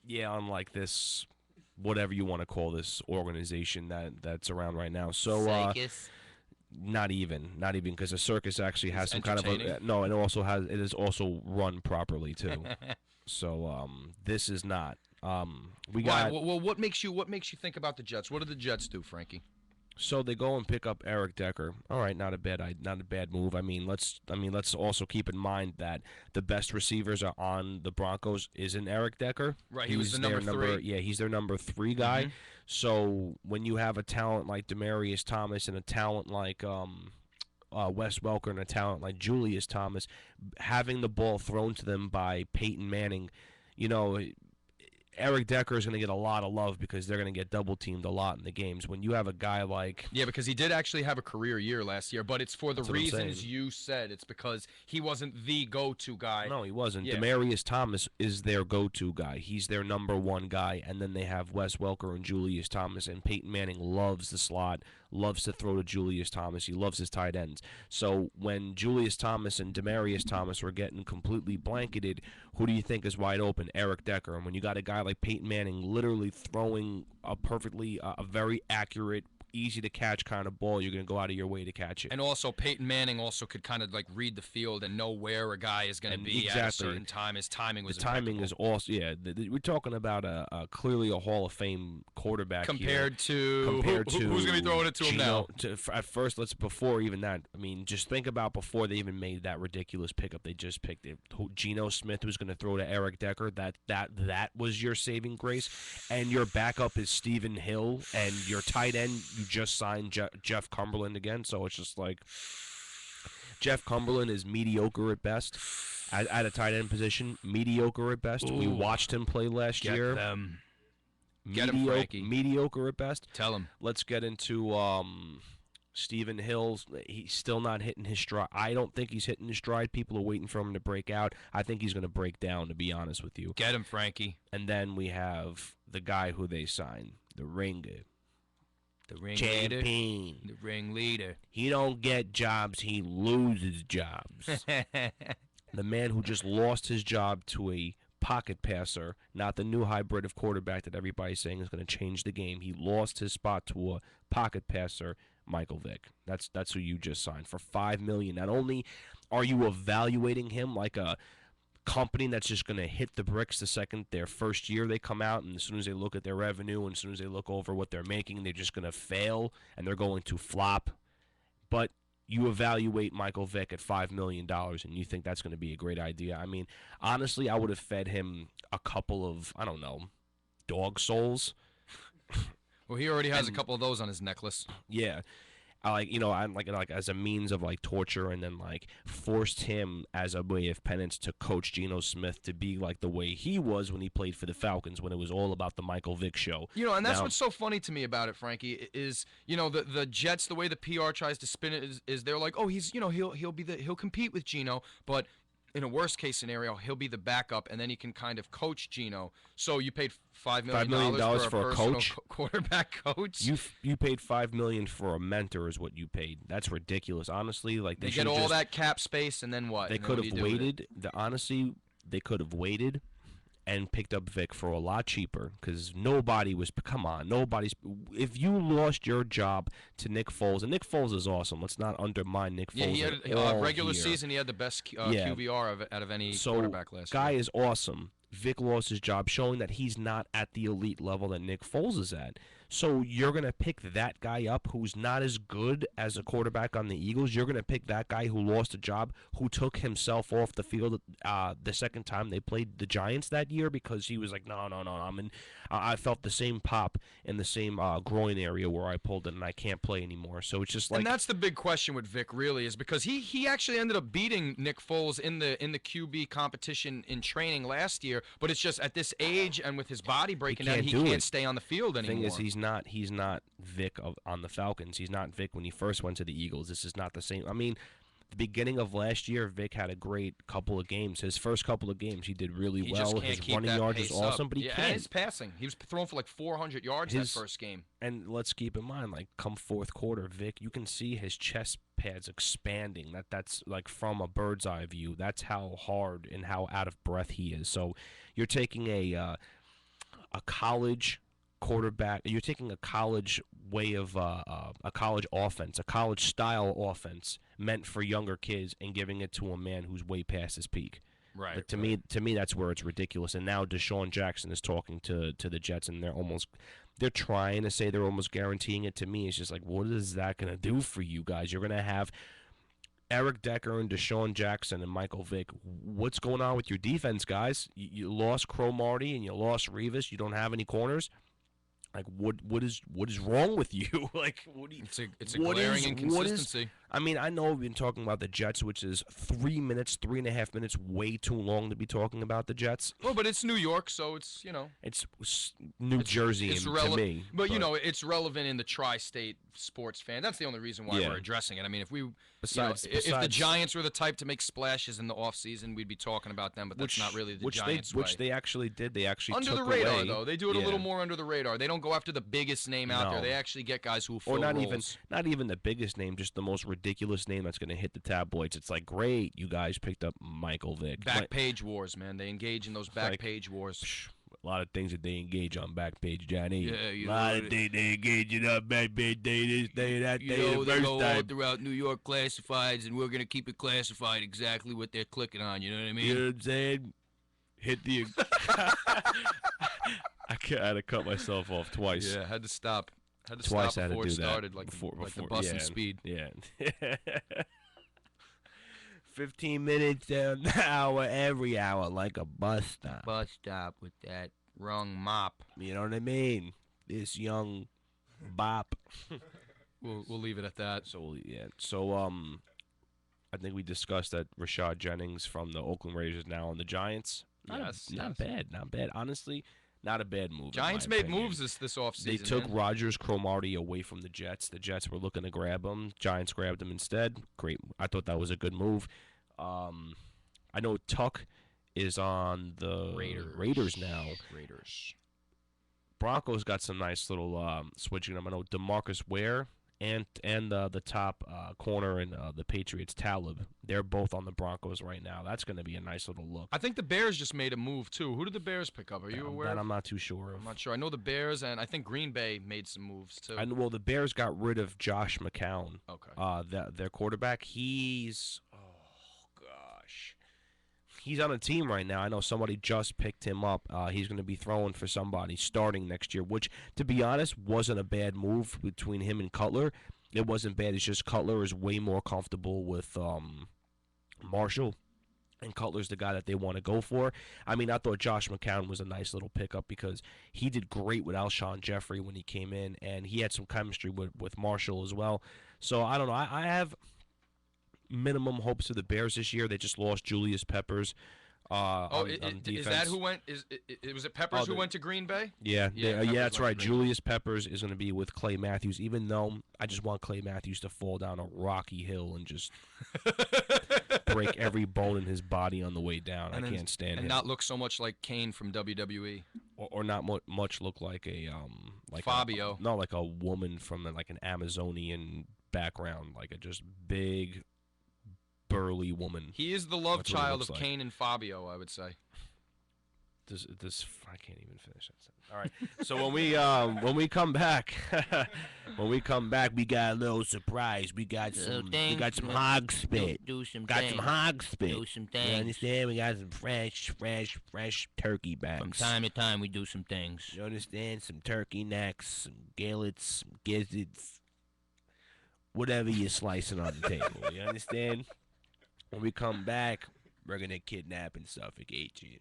Yeah, unlike this, whatever you want to call this organization that's around right now. So Psychus not even because the circus actually is has some kind of entertaining. a no, it is also run properly too. So this is not. We Why? got Well, what makes you think about the Jets? What do the Jets do, Frankie? so they go and pick up Eric Decker. All right, not a bad move. Let's also keep in mind that the best receivers are on the Broncos isn't Eric Decker. Right, he was He's the their number 3. yeah, he's their number 3 guy. Mm-hmm. So when you have a talent like Demarius Thomas and a talent like Wes Welker and a talent like Julius Thomas, having the ball thrown to them by Peyton Manning, you know, Eric Decker is going to get a lot of love because they're going to get double teamed a lot in the games. When you have a guy like Yeah, because he did actually have a career year last year, but it's for the That's what I'm reasons saying. you said. It's because he wasn't the go-to guy. No, he wasn't. Yeah. Demarius Thomas is their go-to guy. He's their number 1 guy, and then they have Wes Welker and Julius Thomas. And Peyton Manning loves the slot, loves to throw to Julius Thomas. He loves his tight ends. So when Julius Thomas and Demarius Thomas were getting completely blanketed, who do you think is wide open? Eric Decker. And when you got a guy like Peyton Manning literally throwing a very accurate, easy to catch kind of ball, you're going to go out of your way to catch it. And also, Peyton Manning also could kind of like read the field and know where a guy is going to And be at a exactly. certain time. His timing was The timing is impeccable. also we're talking about clearly a Hall of Fame quarterback compared here, to compared to who's going to be throwing it to him now? At first, before even that. I mean, just think about before they even made that ridiculous pickup they just picked. Geno Smith was going to throw to Eric Decker. That was your saving grace, and your backup is Stephen Hill, and your tight end you just signed Jeff Cumberland again. So it's just like Jeff Cumberland is mediocre at best. At a tight end position, mediocre at best. We Ooh. watched him play last Get year. them. Get him, Frankie. Mediocre at best. Tell him. Let's get into Stephen Hill's. He's still not hitting his stride. I don't think he's hitting his stride. People are waiting for him to break out. I think he's going to break down, to be honest with you. Get him, Frankie. And then we have the guy who they signed, the Ringer. The ringleader. Champion. The ringleader. He don't get jobs. He loses jobs. The man who just lost his job to a pocket passer, not the new hybrid of quarterback that everybody's saying is going to change the game. He lost his spot to a pocket passer, Michael Vick. That's who you just signed for $5 million. Not only are you evaluating him like a company that's just going to hit the bricks the second their first year they come out, and as soon as they look at their revenue and as soon as they look over what they're making, they're just going to fail and they're going to flop. But you evaluate Michael Vick at $5 million and you think that's going to be a great idea. I mean, honestly, I would have fed him a couple of, I don't know, dog souls. Well, he already has a couple of those on his necklace. Yeah. I like as a means of like torture, and then like forced him as a way of penance to coach Geno Smith to be like the way he was when he played for the Falcons, when it was all about the Michael Vick show. And that's what's so funny to me about it, Frankie, is the Jets, the way the PR tries to spin it is they're like, oh, he's he'll compete with Geno, but in a worst case scenario, he'll be the backup, and then he can kind of coach Geno. So you paid $5 million for a personal coach? Quarterback coach. You paid $5 million for a mentor is what you paid. That's ridiculous. Honestly, like they get all that cap space, and then what? They could have waited. Honestly, they could have waited and picked up Vic for a lot cheaper, because nobody's. If you lost your job to Nick Foles, and Nick Foles is awesome. Let's not undermine Nick Foles. Yeah, he had regular season. He had the best QBR out of any quarterback last year. Guy is awesome. Vic lost his job, showing that he's not at the elite level that Nick Foles is at. So you're going to pick that guy up who's not as good as a quarterback on the Eagles. You're going to pick that guy who lost a job, who took himself off the field the second time they played the Giants that year because he was like, no. I felt the same pop in the same groin area where I pulled it, and I can't play anymore. So it's just like. And that's the big question with Vic, really, is because he actually ended up beating Nick Foles in the QB competition in training last year. But it's just at this age and with his body breaking down, he can't stay on the field anymore. The thing is, he's not Vic on the Falcons. He's not Vic when he first went to the Eagles. This is not the same. I mean, the beginning of last year, Vic had a great couple of games. His first couple of games, he did really well. His running yards was awesome, but he can't. And his passing. He was throwing for like 400 yards that first game. And let's keep in mind, like, come fourth quarter, Vic, you can see his chest pads expanding. That's like from a bird's eye view. That's how hard and how out of breath he is. So you're taking a college quarterback. You're taking a college way of a college offense, a college style offense meant for younger kids, and giving it to a man who's way past his peak. Right. Like, to me, that's where it's ridiculous. And now Deshaun Jackson is talking to the Jets, and they're trying to say they're almost guaranteeing it. To me, it's just like, what is that going to do for you guys? You're going to have Eric Decker and Deshaun Jackson and Michael Vick. What's going on with your defense, guys? You lost Cromartie and you lost Revis. You don't have any corners. Like, what is wrong with you? Like, what do you? It's a glaring inconsistency. I mean, I know we've been talking about the Jets, which is 3 minutes, 3.5 minutes, way too long to be talking about the Jets. Well, but it's New York, so it's It's New Jersey to me. But it's relevant in the tri-state sports fan. That's the only reason why we're addressing it. I mean, if if the Giants were the type to make splashes in the offseason, we'd be talking about them. But that's not really the Giants' way. Which they actually did. They actually under took the radar away, though. They do it a little more under the radar. They don't go after the biggest name out there. They actually get guys who fill or not roles. not even the biggest name, just the most ridiculous name that's going to hit the tabloids. It's like, great, you guys picked up Michael Vick. Back page wars, man. They engage in those back page wars. A lot of things that they engage on Backpage, Johnny. Yeah, a lot of things they engage in on Backpage day, this day, that day, the they first go all time. throughout New York classifieds, and we're going to keep it classified exactly what they're clicking on. You know what I mean? You know what I'm saying? Hit the... I had to cut myself off twice. Yeah, had to stop. Had to Twice stop I had to before do it that. started, like the bus and speed. Yeah. 15 minutes down the hour, every hour, like a bus stop. Bus stop with that wrong mop. You know what I mean? This young bop. We'll leave it at that. So I think we discussed that Rashad Jennings from the Oakland Raiders is now on the Giants. Not bad. Honestly, not a bad move. Giants made moves this offseason. They took Rogers Cromartie away from the Jets. The Jets were looking to grab him. Giants grabbed him instead. Great. I thought that was a good move. I know Tuck is on the Raiders now. Broncos got some nice little switching them. I know DeMarcus Ware and the top corner in the Patriots, Talib. They're both on the Broncos right now. That's going to be a nice little look. I think the Bears just made a move too. Who did the Bears pick up? Are you aware? That I'm not too sure of. I'm not sure. I know the Bears, and I think Green Bay made some moves too. Well, the Bears got rid of Josh McCown. Okay. Their quarterback. He's on a team right now. I know somebody just picked him up. He's going to be throwing for somebody starting next year, which, to be honest, wasn't a bad move between him and Cutler. It wasn't bad. It's just Cutler is way more comfortable with Marshall, and Cutler's the guy that they want to go for. I mean, I thought Josh McCown was a nice little pickup because he did great with Alshon Jeffrey when he came in, and he had some chemistry with Marshall as well. So, I don't know. I have minimum hopes for the Bears this year. They just lost Julius Peppers on defense. Is that who went? Was it Peppers who went to Green Bay? Yeah, that's right. Julius Peppers is going to be with Clay Matthews, even though I just want Clay Matthews to fall down a rocky hill and just break every bone in his body on the way down. I can't stand him. And not look so much like Kane from WWE. Or not much look like a like Fabio. Like a woman from like an Amazonian background, like a just big burly woman. He is the love child of Kane and Fabio, I would say. I can't even finish that sentence. All right. So when we come back, we got a little surprise. We got some hog spit. Some hog spit. Do some things. You understand? We got some fresh turkey backs. From time to time, we do some things. You understand? Some turkey necks, some gillets, some gizzards, whatever you're slicing on the table. You understand? When we come back, we're gonna kidnap and suffocate you.